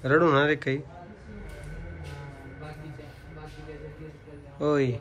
रडू ना रे काही. होय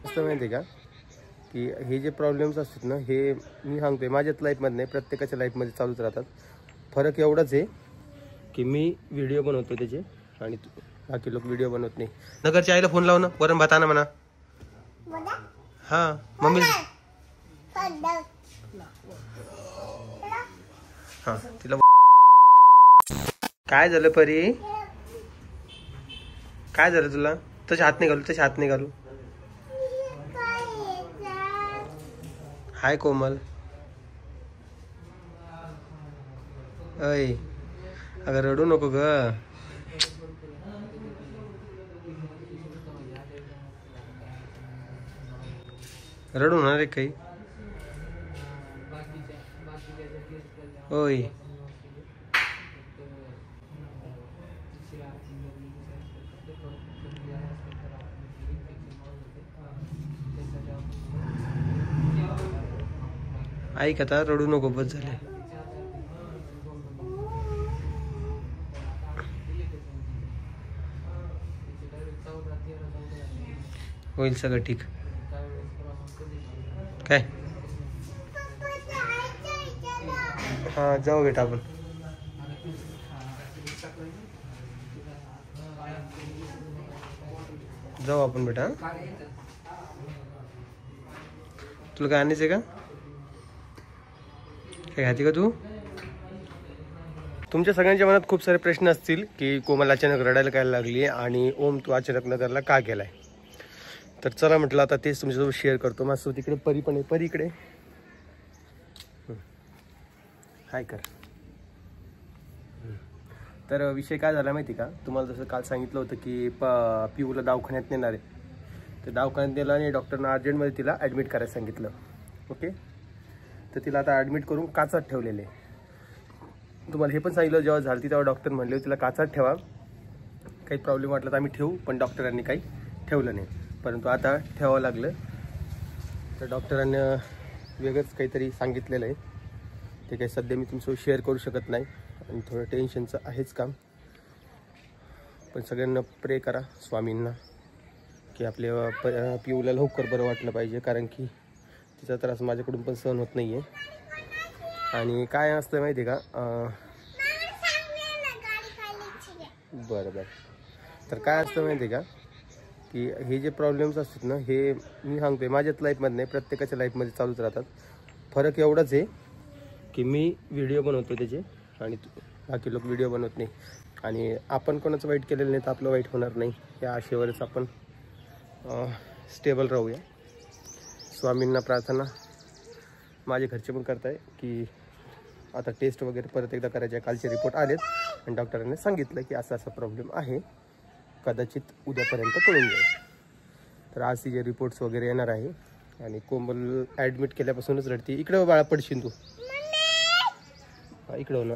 असं माहिती का की हे जे प्रॉब्लेम्स असतात ना हे मी सांगतोय माझ्याच लाईफमध्ये नाही प्रत्येकाच्या लाईफमध्ये चालूच राहतात. फरक एवढाच आहे की मी व्हिडिओ बनवतो त्याचे आणि बाकी लोक व्हिडिओ बनवत नाही. नगरच्या आईला फोन लाव ना वरण भात आणा म्हणा. हा मम्मी हा तिला. काय झालं परी काय झालं तुला. तसे हात नाही घालू तसे हात नाही घालू. हाय कोमल. अय अगं रडू नको ग. रडू ना रे काही. होय ऐक आता रडू नको बस झाले. होईल सगळं ठीक. काय हा जाऊ बेटा आपण. जाऊ आपण बेटा. तुला काय आणायचंय का काय खाती का तू. तुमच्या सगळ्यांच्या मनात खूप सारे प्रश्न असतील की कोमल अचानक रडायला काय लागली आणि ओम तू अचानक नगरला का गेलाय. तर चला म्हटलं आता तेच तुमच्यासोबत शेअर करतो. माझं तिकडे परी पण आहे. परी इकडे हाय कर. तर विषय काय झाला माहिती का तुम्हाला जसं काल सांगितलं होतं की पिऊला दवाखान्यात नेणार आहे. तर दवाखान्यात नेलं आणि डॉक्टरनं अर्जंटमध्ये तिला ॲडमिट करायला सांगितलं. ओके तर तिला आता ॲडमिट करून काचात ठेवलेले. तुम्हाला हे पण सांगितलं जेव्हा झाली तेव्हा डॉक्टर म्हणले तिला काचात ठेवा काही प्रॉब्लेम वाटला तर आम्ही ठेवू पण डॉक्टरांनी काही ठेवलं नाही. परंतु आता ठेवावं लागलं. तर डॉक्टरांनी वेगळंच काहीतरी सांगितलेलं आहे ते काही सध्या मी तुमच्यासोबत शेअर करू शकत नाही आणि थोडं टेन्शनचं आहेच काम. पण सगळ्यांना प्रे करा स्वामींना की आपल्या पिऊला लवकर बरं वाटलं पाहिजे कारण की तिचा त्रास माझ्याकडून पण सहन होत नाही आहे. आणि काय असतं माहिती आहे का बरं बरं तर काय असतं माहिती आहे का की हे जे प्रॉब्लेम्स असतात ना हे मी सांगतोय माझ्याच लाईफमध्ये नाही प्रत्येकाच्या लाईफमध्ये चालूच राहतात. फरक एवढाच आहे की मी व्हिडिओ बनवतो त्याचे आणि बाकी लोक व्हिडिओ बनवत नाही. आणि आपण कोणाचं वाईट केलेलं नाही तर आपलं वाईट होणार नाही या आशेवरच आपण स्टेबल राहूया. स्वामींना प्रार्थना. माझे घरचे पण करताय की आता टेस्ट वगैरे परत एकदा करायचे. कालचे रिपोर्ट आलेत आणि डॉक्टरांनी सांगितलं की असा असा प्रॉब्लेम आहे कदाचित उद्यापर्यंत कळून जाईल. तर आज तिचे रिपोर्ट्स वगैरे येणार आहे. आणि कोमल ॲडमिट केल्यापासूनच रडते. इकडं बाळा पडशील तू इकडं हो ना.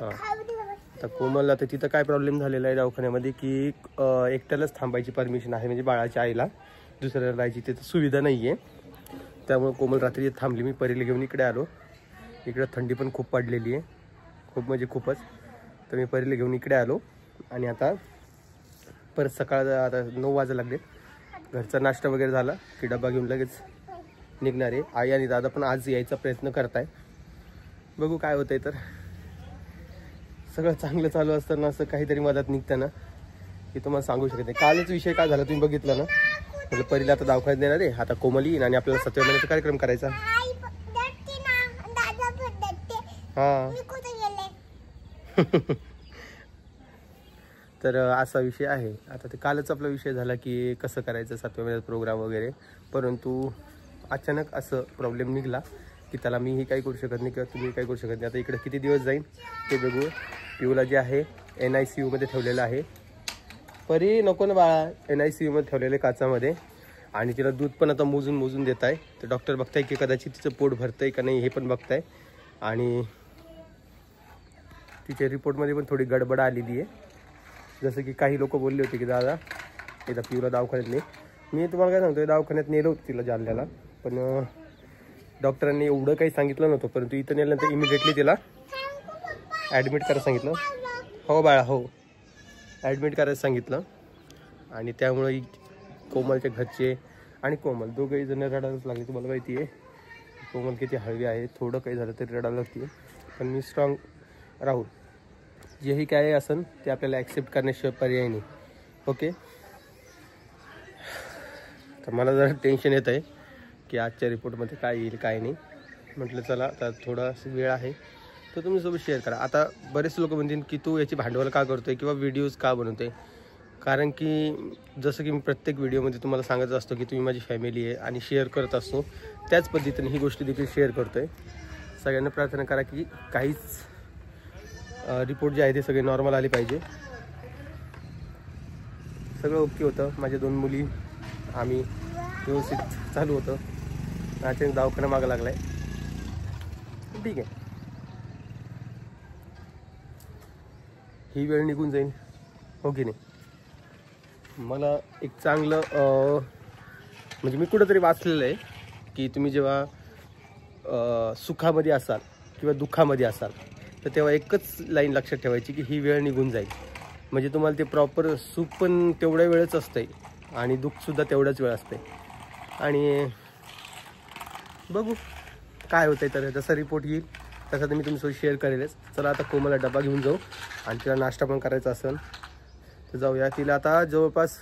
हां तर कोमल आता तिथं काय प्रॉब्लेम झालेला आहे दवाखान्यामध्ये की एकट्यालाच थांबायची परमिशन आहे म्हणजे बाळाच्या आईला दुसऱ्याला राहायची तिथं सुविधा नाही आहे. त्यामुळे कोमल रात्री थांबली. मी परीला घेऊन इकडे आलो. इकडं थंडी पण खूप पडलेली आहे खूप म्हणजे खूपच. तर मी परीला घेऊन इकडे आलो आणि आता परत सकाळ आता 9 वाजायला लागले. घरचा नाश्ता वगैरे झाला की डबा घेऊन लगेच निघणार आहे. आई आणि दादा पण आज यायचा प्रयत्न करताय. बघू काय होतंय. तर सगळं चांगलं चालू असताना असं काहीतरी मदत निघताना हे तुम्हाला सांगू शकत नाही. कालच विषय काय झाला तुम्ही बघितलं ना. म्हणजे परीला आता दवाखान्यात देणार आहे. आता कोमल येईन आणि आपल्याला 7व्या महिन्याचा कार्यक्रम करायचा. हां तर असा विषय आहे. आता ते कालच आपला विषय झाला की कसं करायचं 7व्या महिन्याचा प्रोग्राम वगैरे. परंतु अचानक असं प्रॉब्लेम निघाला की त्याला मीही काही करू शकत नाही किंवा तुम्ही काही करू शकत नाही. आता इकडे किती दिवस जाईल ते बघू. पिऊला जे आहे NICU मध्ये ठेवलेलं आहे. परी नको ना बाळा. NICU मध्ये ठेवलेलं काचामध्ये आणि तिला दूध पण आता मोजून देत आहे. तर डॉक्टर बघताय की कदाचित तिचं पोट भरतंय का नाही हे पण बघताय. आणि तिच्या रिपोर्टमध्ये पण थोडी गडबड आलेली आहे. जसं की काही लोक बोलले होते की दादा एकदा पिऊला दवाखान्यात नाही. मी तुम्हाला काय सांगतो दवाखान्यात नेलं होतं तिला जालन्याला पण डॉक्टरांनी एवढं काही सांगितलं नव्हतं. परंतु इथं नेल्यानंतर इमिडिएटली तिला ॲडमिट करायला सांगितलं. हो बाळा, हो ॲडमिट करायला सांगितलं. आणि त्यामुळे कोमलच्या घरचे आणि कोमल दोघंही जण रडायलाच लागले. तुम्हाला माहिती आहे कोमल किती हळवी आहे, थोडं काही झालं तरी रडायला लागते. पण मी स्ट्रॉंग राहू, जेही काय असेल ते आपल्याला ॲक्सेप्ट करण्याशिवाय पर्याय नाही. ओके. तर मला जरा टेन्शन येत आहे की आजच्या रिपोर्टमध्ये काय येईल काय नाही. म्हटलं चला आता थोडासा वेळ आहे तर तुमच्यासोबत शेअर करा. आता बरेच लोक म्हणतील की तू याची भांडवल का करतो आहे किंवा व्हिडिओज का बनवतो आहे. कारण की जसं की मी प्रत्येक व्हिडिओमध्ये तुम्हाला सांगत असतो की तुम्ही माझी फॅमिली आहे आणि शेअर करत असतो, त्याच पद्धतीने ही गोष्ट देखील शेअर करतो आहे. सगळ्यांना प्रार्थना करा की काहीच रिपोर्ट जे आहे ते सगळे नॉर्मल आले पाहिजे. सगळं ओके होतं. माझ्या 2 मुली आम्ही व्यवस्थित चालू होतं. अचानक दवाखाना मागं लागला आहे. ठीक आहे, ही वेळ निघून जाईल. हो की नाही. मला एक चांगलं म्हणजे मी कुठंतरी वाचलेलं आहे की तुम्ही जेव्हा सुखामध्ये असाल किंवा दुःखामध्ये असाल तर तेव्हा एकच लाईन लक्षात ठेवायची की ही वेळ निघून जाईल. म्हणजे तुम्हाला ते प्रॉपर सुख पण तेवढ्या वेळच असते आणि दुःखसुद्धा तेवढाच वेळ असते. आणि बघू काय होतं आहे. तर जसा रिपोर्ट येईल तसा तर मी तुमच्यासोबत शेअर करेलच. चला आता कोमलला डबा घेऊन जाऊ आणि तिला नाश्ता पण करायचा असेल तर जाऊया. तिला आता जवळपास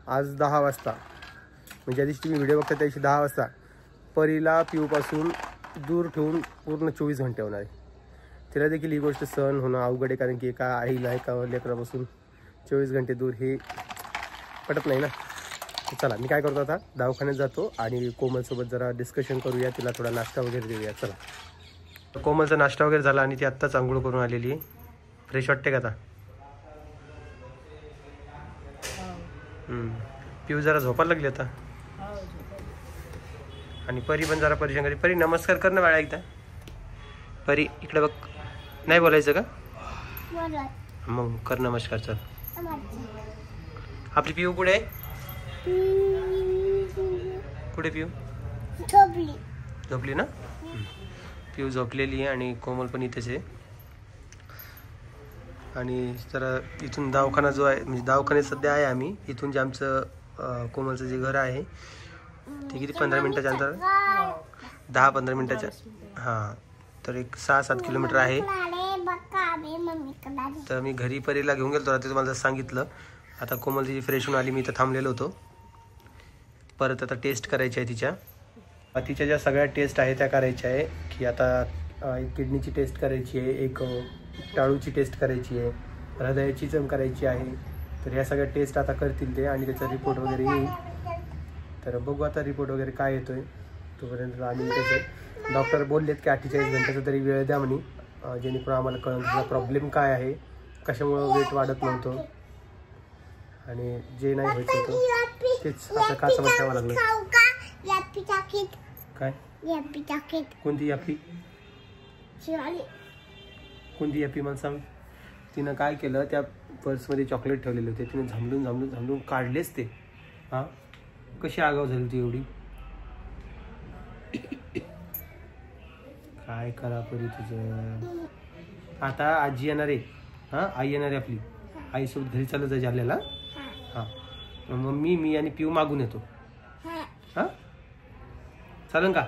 आज 10 वाजता, म्हणजे ज्या दिवशी तुम्ही व्हिडिओ बघता त्या दिवशी 10 वाजता परीला पिऊपासून दूर ठेवून पूर्ण 24 घंटे होणार आहे. तिला देखील ही गोष्ट सहन होणं अवघड आहे. कारण की एका आईला एका लेकरापासून 24 घंटे दूर हे पटत नाही ना. चला मी काय करतो आता दवाखान्यात जातो आणि कोमलसोबत जरा डिस्कशन करूया, तिला थोडा नाश्ता वगैरे देऊया. चला. कोमलचा नाश्ता वगैरे झाला आणि ती आत्ताच आंघोळ करून आलेली आहे. फ्रेश वाटते का आता? पिऊ जरा झोपायला लागली आता. आणि परी पण जरा परेशान करी. परी नमस्कार कर ना बाळा एकदा. परी इकडे बघ. नाही बोलायचं का? मग कर नमस्कार. चल. आपली पिऊ कुठे आहे? कुठे पिऊ? झोपली ना. पिऊ झोपलेली आहे आणि कोमल पण इथेच आहे. आणि जरा इथून दवाखाना जो आहे म्हणजे दवाखान्यात सध्या आहे आम्ही. इथून जे आमचं कोमलचं जे घर आहे ते किती 15 मिनिटाच्या अंतर, 10-15 मिनिटाच्या. हां, तर एक 6-7 किलोमीटर आहे. तर मी घरी परीला घेऊन गेलो ते तुम्हाला सांगितलं. आता कोमलची फ्रेश होऊन आली, मी इथं थांबलेलो होतो. परत आता टेस्ट करायची आहे तिच्या ज्या सगळ्या टेस्ट आहे त्या करायच्या आहे. की आता एक किडनीची टेस्ट करायची आहे, एक टाळूची टेस्ट करायची आहे, हृदयाची पण करायची आहे. तर ह्या सगळ्या टेस्ट आता करतील ते आणि त्याचा रिपोर्ट वगैरे येईल. तर बघू आता रिपोर्ट वगैरे काय येतोय. तोपर्यंत आम्ही त्याचे डॉक्टर बोललेत की 48 घंट्याचा तरी वेळ द्या म्हणे, जेणेकरून आम्हाला कळून तुझा प्रॉब्लेम काय आहे, कशामुळं वेट वाढत नव्हतं आणि जे नाही व्हायचं होतं तेच आता का समस्या लागलं. काय कोणती यापी? कोणती यापी मला सांग. तिनं काय केलं, त्या पर्समध्ये चॉकलेट ठेवलेले होते, तिने झांबलून काढलेच ते. हां, कशी आगाव झाली ती एवढी. काय करा परी तुझं. आता आजी येणार आहे. हां, आई येणार आहे आपली. आईसोबत घरी चालत जायचे आपल्याला. हां, मग मी आणि पिऊ मागून येतो. हां, चालेल का?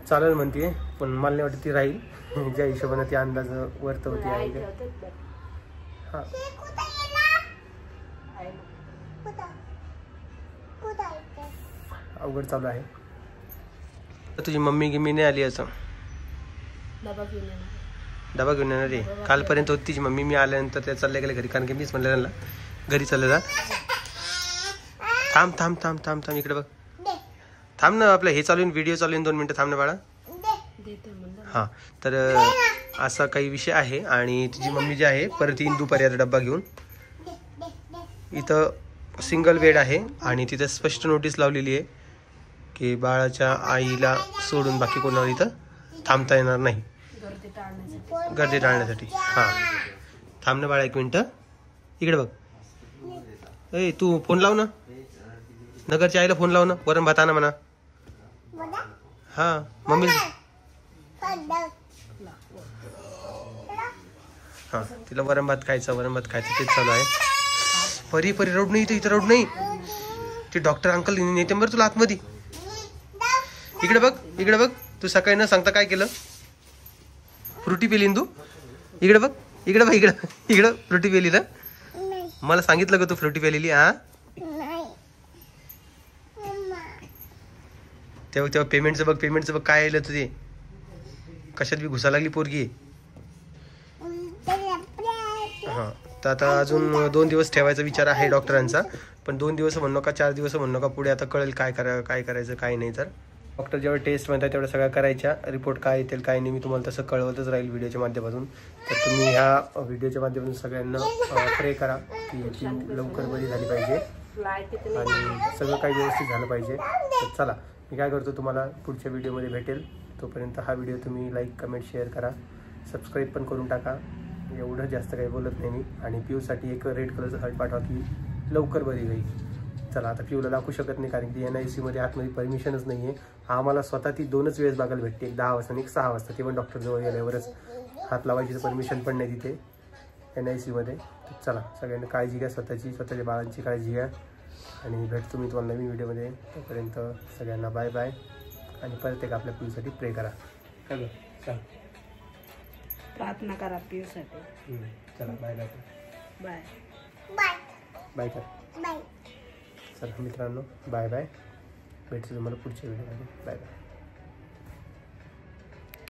चालेल म्हणते, पण मला नाही वाटत ती राहील. ज्या हिशोबाने ती अंदाज वर्तवती आहे. हां, अवघड चालू आहे. तुझी मम्मी गिम्मी नाही आली असं? डबा घेऊन येणार आहे. कालपर्यंत होती तिची मम्मी, मी आल्यानंतर त्या चालल्या गेल्या घरी. कारण की मीच म्हणलं त्यांना घरी चालले जा. थांब इकडे बघ. थांब ना, आपलं हे चालू व्हिडिओ चालू 2 मिनिटं थांब ना बाळा. हां, तर असा काही विषय आहे. आणि तिची मम्मी जी आहे परत येईन दुपारी आता डब्बा घेऊन. इथं सिंगल बेड आहे आणि तिथं स्पष्ट नोटीस लावलेली आहे की बाळाच्या आईला सोडून बाकी कोणावर इथं थांबता येणार नाही, गर्दी टाळण्यासाठी. हां, थांब ना बाळा 1 मिनिटं. इकडे बघ. ए, तू फोन लाव ना, नगरच्या आईला फोन लाव ना, वरण भात आणा म्हणा. हां, मम्मी हां तिला वरण भात खायचं तेच चालू आहे. परी परी रोड नाही इथं रोड नाही. ते डॉक्टर अंकल नेते बरं तुला आतमध्ये. इकडे बघ तू सकाळी न सांगता काय केलं. फ्रुटी पेली तू. इकडे फ्रुटी पेली ना. मला सांगितलं का तू फ्रुटी पेलेली. हा तेव्हा पेमेंटचं बघ काय आलं तुझे. कशात बी घुसा लागली पोरगी. हां तर आता अजून 2 दिवस ठेवायचा विचार आहे डॉक्टरांचा. पण 2 दिवस म्हणू नका, 4 दिवस म्हणू नका. पुढे आता कळेल काय करायचं काय नाही. तर डॉक्टर जेवढे टेस्ट म्हणतात तेवढ्या सगळ्या करायच्या. रिपोर्ट काय येतील काय नाही मी तुम्हाला तसं कळवतच राहील व्हिडिओच्या माध्यमातून. तर तुम्ही ह्या व्हिडिओच्या माध्यमातून सगळ्यांना प्रे करा की याची लवकर बरी झाली पाहिजे आणि सगळं काही व्यवस्थित झालं पाहिजे. तर चला मी काय करतो तुम्हाला पुढच्या व्हिडिओमध्ये भेटेल. तोपर्यंत हा व्हिडिओ तुम्ही लाईक कमेंट शेअर करा, सबस्क्राईब पण करून टाका. एवढं जास्त काही बोलत नाही मी. आणि पिऊसाठी एक रेड कलरचा हार्ट पाठवा की लवकर बरी होईल. चला आता पिऊला दाखवू शकत नाही कारण की NICU मध्ये आतमध्ये परमिशनच नाही आहे. आम्हाला स्वतः ती 2च वेळेस बघायला भेटते, एक 10 वाजता आणि एक 6 वाजता. ते पण डॉक्टरजवळ गेल्यावरच. हात लावायची परमिशन पण नाही तिथे NICU मध्ये. चला सगळ्यांना काळजी घ्या, स्वतःच्या बाळांची काळजी घ्या आणि भेटतो मी तुम्हाला नवीन व्हिडिओमध्ये. तोपर्यंत सगळ्यांना बाय बाय आणि परत एक आपल्या पिऊसाठी प्रे करा. चला प्रार्थना करा पिऊसाठी. चला बाय बाय बाय बाय कर. चला मित्रांनो बाय बाय. भेटतो तुम्हाला पुढच्या व्हिडिओमध्ये. Bye bye.